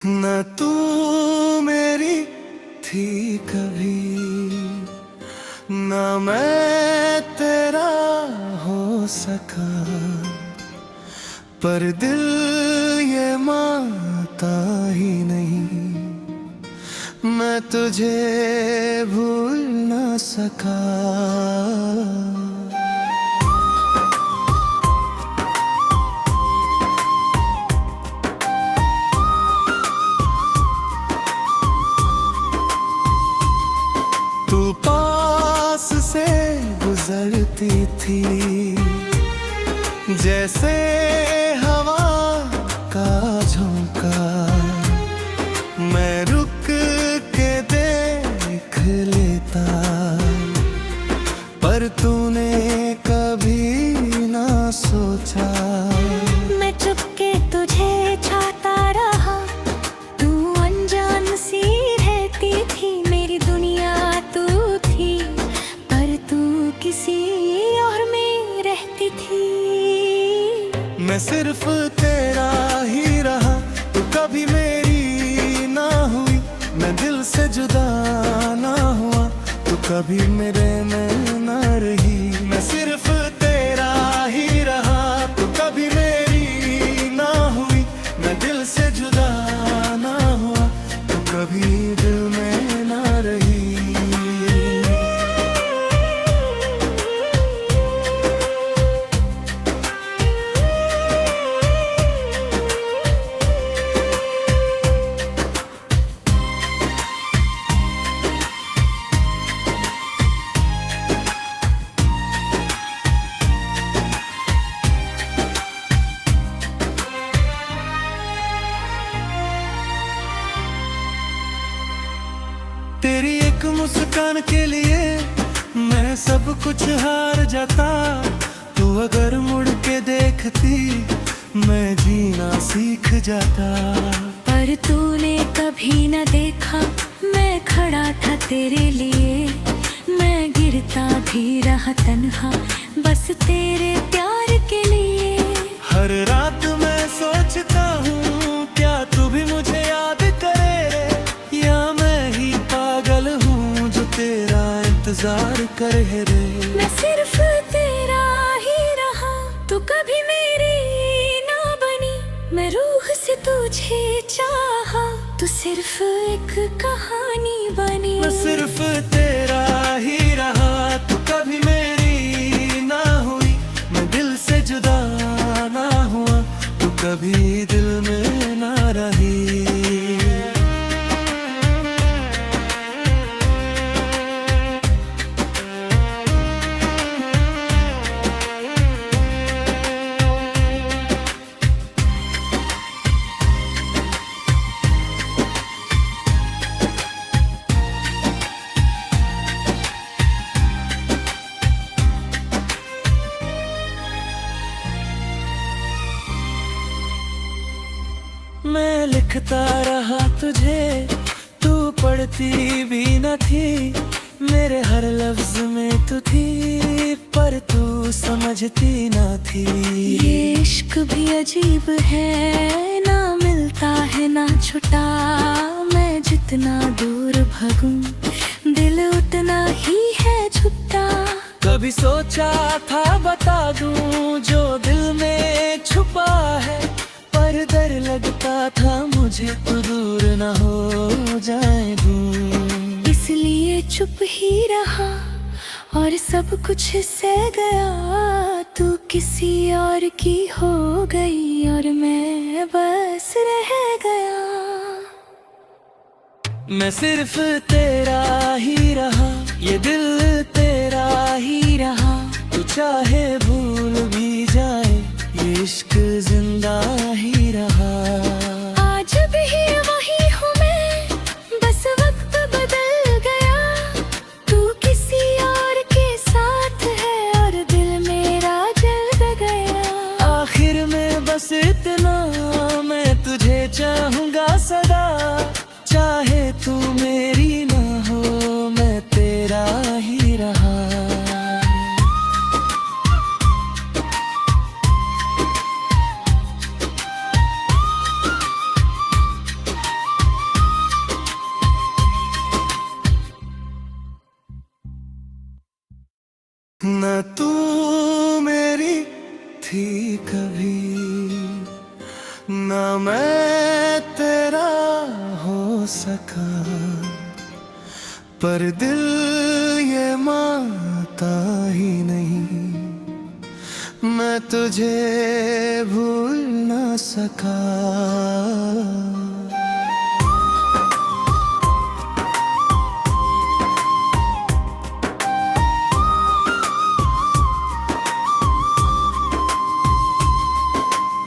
न तू मेरी थी कभी, न मैं तेरा हो सका, पर दिल ये मानता ही नहीं, मैं तुझे भूल न सका। तू पास से गुजरती थी, जैसे हवा का झोंका, मैं रुक के देख लेता, पर तूने कभी ना सोचा। मैं चुपके तुझे चाहता रहा, तू अनजान सी रहती थी, मेरी दुनिया तू थी, पर तू किसी और में रहती थी। मैं सिर्फ तेरा ही रहा, तू कभी मेरी ना हुई, मैं दिल से जुदा ना हुआ, तू कभी मेरे में ना रही। मैं सिर्फ तेरा ही रहा, तू कभी मेरी ना हुई, मैं दिल से जुदा ना हुआ, तू कभी दिल में ना रही। तेरी एक मुस्कान के लिए मैं सब कुछ हार जाता, तू अगर मुड़ के देखती मैं जीना सीख जाता। पर तूने कभी न देखा, मैं खड़ा था तेरे लिए, मैं गिरता भी रहा तन्हा, बस तेरे प्यार के लिए। हर रात मैं सोचता हूँ क्या तू भी मुझे याद करे, या मैं ही पागल हूँ जो तेरा इंतजार करे रे। मैं सिर्फ तेरा ही रहा, तू कभी मेरी ना बनी, मैं रूह से तुझे चाहा, तू सिर्फ एक कहानी बनी। मैं सिर्फ तेरा ही रहा, तू कभी मेरी ना हुई, मैं दिल से जुदा ना हुआ, तू कभी दिल में ना रही। मैं लिखता रहा तुझे, तू पढ़ती भी न थी, मेरे हर लफ्ज में तू थी, पर तू समझती न थी। ये इश्क भी अजीब है, ना मिलता है ना छुटा, मैं जितना दूर भगूं दिल उतना ही है छुट्टा। कभी सोचा था बता दूं जो दिल में छुपा है, पर डर लगता था मुझे तू दूर न हो जाए दूं। इसलिए चुप ही रहा और सब कुछ सह गया, तू किसी और की हो गई और मैं बस रह गया। मैं सिर्फ तेरा ही रहा, ये दिल तेरा ही रहा, तू चाहे भूल भी जाए, ये इश्क जिंदा ही रहा। आज भी वही हूँ मैं, बस वक्त बदल गया, तू किसी और के साथ है और दिल मेरा जल गया। आखिर में बस इतना मैं तुझे चाहूंगा सदा, चाहे तू मेरी ना हो, मैं तेरा ही रहा। न तू मेरी थी कभी, न मैं तेरा हो सका, पर दिल ये मानता ही नहीं, मैं तुझे भूल न सका।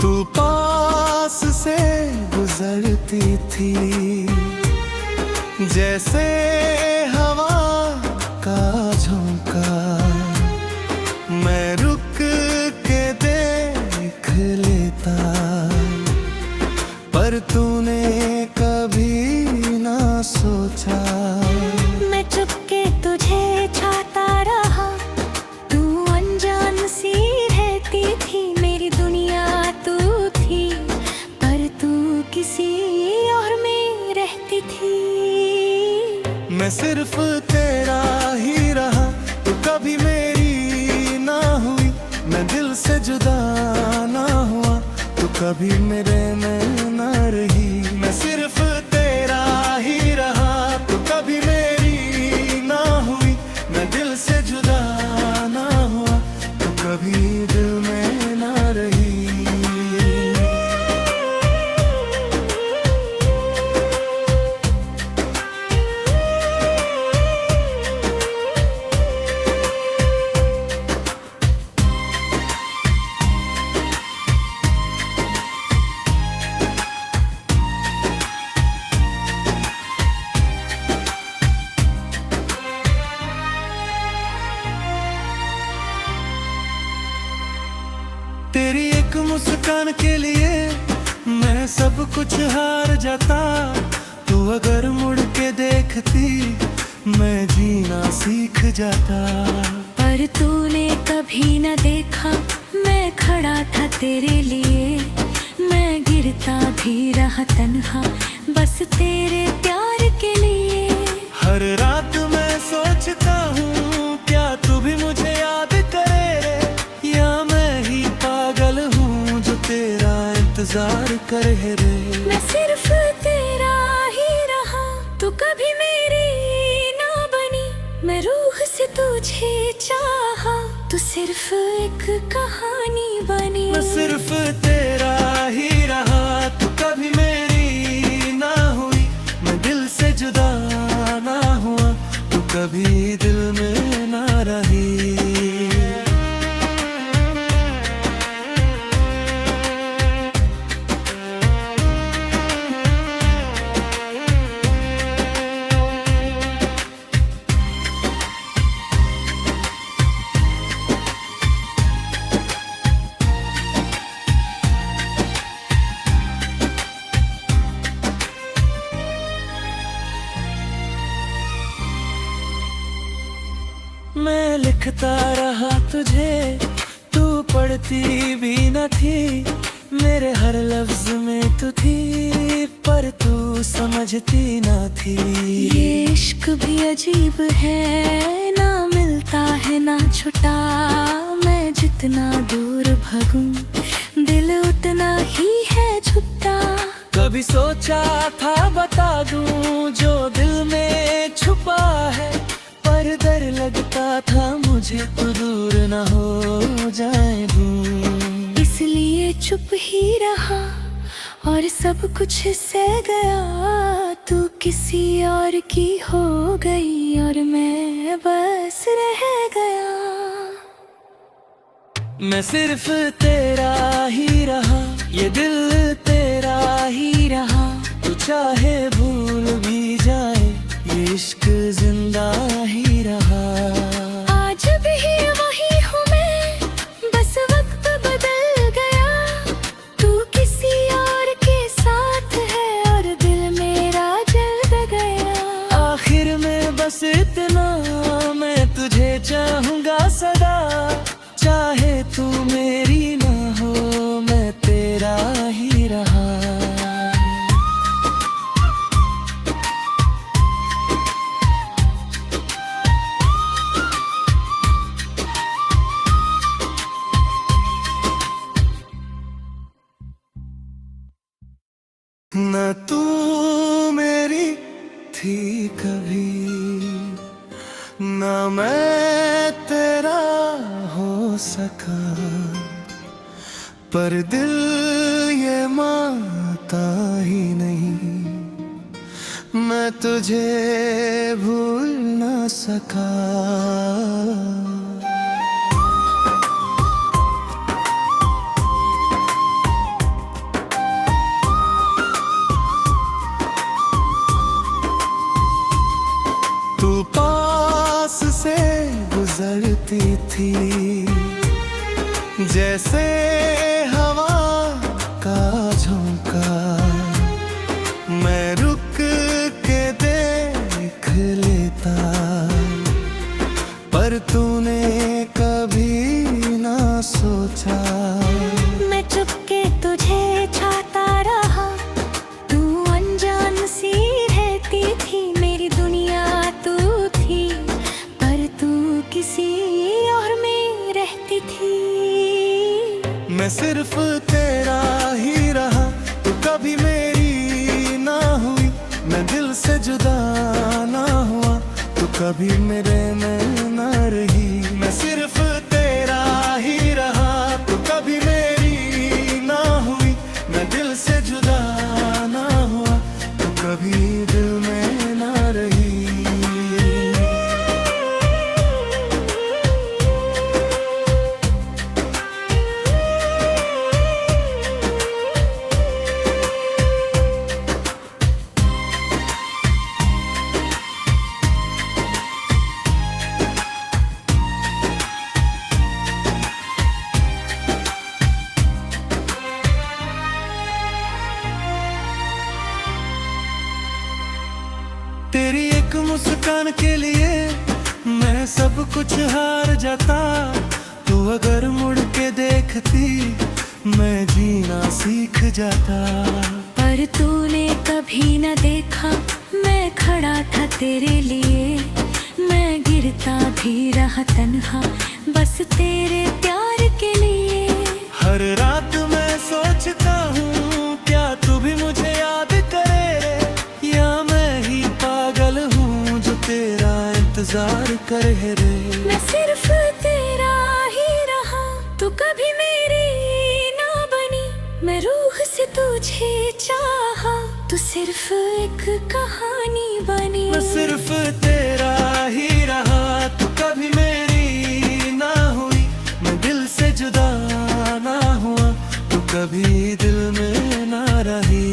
तू पास से गुजरती थी, जैसे हवा का झोंका, मैं रुक के देख लेता, पर तूने कभी ना सोचा। मैं चुपके तुझे चाहता रहा, तू अनजान सी रहती थी, मेरी दुनिया तू थी, पर तू किसी और में रहती थी। मैं सिर्फ तेरा ही रहा, तू कभी मेरी ना हुई, मैं दिल से जुदा ना हुआ, तू कभी मेरे में ना रही। मैं सिर्फ तेरा ही रहा, तू कभी मेरी ना हुई, मैं दिल से जुदा ना हुआ, तू कभी दिल में ना रही। तेरी एक मुस्कान के लिए मैं सब कुछ हार जाता, तू अगर मुड़ के देखती मैं जीना सीख जाता। पर तूने कभी न देखा, मैं खड़ा था तेरे लिए, मैं गिरता भी रहा तन्हा, बस तेरे प्यार के लिए। हर रात मैं सोचता हूँ क्या तू भी मुझे याद करे, या मैं ही पागल हूँ जो तेरा इंतजार करे रे। मैं सिर्फ तेरा ही रहा, तू कभी मेरी ना बनी, मैं रूह से तुझे चाहा, तू सिर्फ एक कहानी बनी। मैं सिर्फ तेरा ही रहा, तू कभी मेरी ना हुई, मैं दिल से जुदा ना हुआ, तू कभी दिल में ना रही। मैं लिखता रहा तुझे, तू पढ़ती भी न थी, मेरे हर लफ्ज में तू थी, पर तू समझती न थी। ये इश्क भी अजीब है, ना मिलता है ना छुटा, मैं जितना दूर भगूं दिल उतना ही है छुट्टा। कभी सोचा था बता दूं जो दिल में छुपा है, पर डर लगता था मुझे तू दूर न हो जाए दूं। इसलिए चुप ही रहा और सब कुछ सह गया, तू किसी और की हो गई और मैं बस रह गया। मैं सिर्फ तेरा ही रहा, ये दिल तेरा ही रहा, तू चाहे भूल भी जाए, ये इश्क जिंदा ही रहा। आज भी वही हूँ मैं, बस वक्त बदल गया, तू किसी और के साथ है और दिल मेरा जल गया। आखिर में बस इतना मैं तुझे चाहूंगा सदा, चाहे तू मेरी ना हो, मैं तेरा ही रहा। तू मेरी थी कभी, ना मैं तेरा हो सका, पर दिल ये मानता ही नहीं, मैं तुझे भूल ना सका। तू पास से गुजरती थी, जैसे हवा का झोंका, मैं रुक के देख लेता, पर तूने कभी ना सोचा। मैं चुपके तुझे चाहता रहा, तू अनजान सी रहती थी, मेरी दुनिया तू थी, पर तू किसी और में रहती थी। मैं सिर्फ तेरा ही रहा, तू कभी मेरी ना हुई, मैं दिल से जुदा ना हुआ, तू कभी मेरे में ना रही। मैं सिर्फ तेरा ही रहा, तू कभी मेरी ना हुई, मैं दिल से जुदा ना हुआ, तू कभी दिल में ना रही। तेरी एक मुस्कान के लिए मैं सब कुछ हार जाता, तू अगर मुड़ के देखती मैं जीना सीख जाता। पर तूने कभी न देखा, मैं खड़ा था तेरे लिए, मैं गिरता भी रहा तन्हा, बस तेरे प्यार के लिए। हर रात मैं सोचता हूँ क्या तू भी मुझे याद करे, या मैं ही पागल हूँ जो तेरा इंतजार करे रे। मैं सिर्फ तेरा ही रहा, तू कभी मेरी ना बनी, मैं रूह से तुझे चाहा, तू सिर्फ एक कहानी बनी। मैं सिर्फ तेरा ही रहा, तू कभी मेरी ना हुई, मैं दिल से जुदा ना हुआ, तू कभी दिल में ना रही।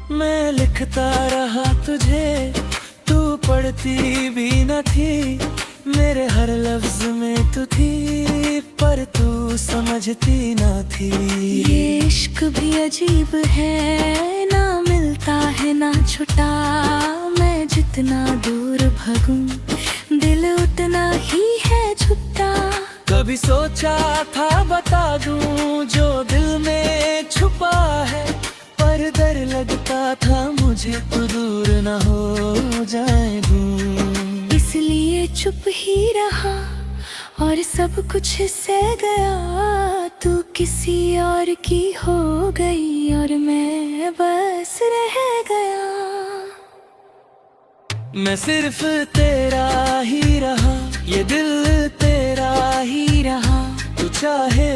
मैं लिखता रहा तुझे, तू पढ़ती भी न थी, मेरे हर लफ्ज में तू थी, पर तू समझती न थी। ये इश्क भी अजीब है, ना मिलता है ना छुटा, मैं जितना दूर भगूं दिल उतना ही है छुट्टा। कभी सोचा था बता दूं जो दिल में छुपा है, पर डर लगता था मुझे तू दूर न हो जाए दूं। इसलिए चुप ही रहा और सब कुछ सह गया, तू किसी और की हो गई और मैं बस रह गया। मैं सिर्फ तेरा ही रहा, ये दिल तेरा ही रहा, तू चाहे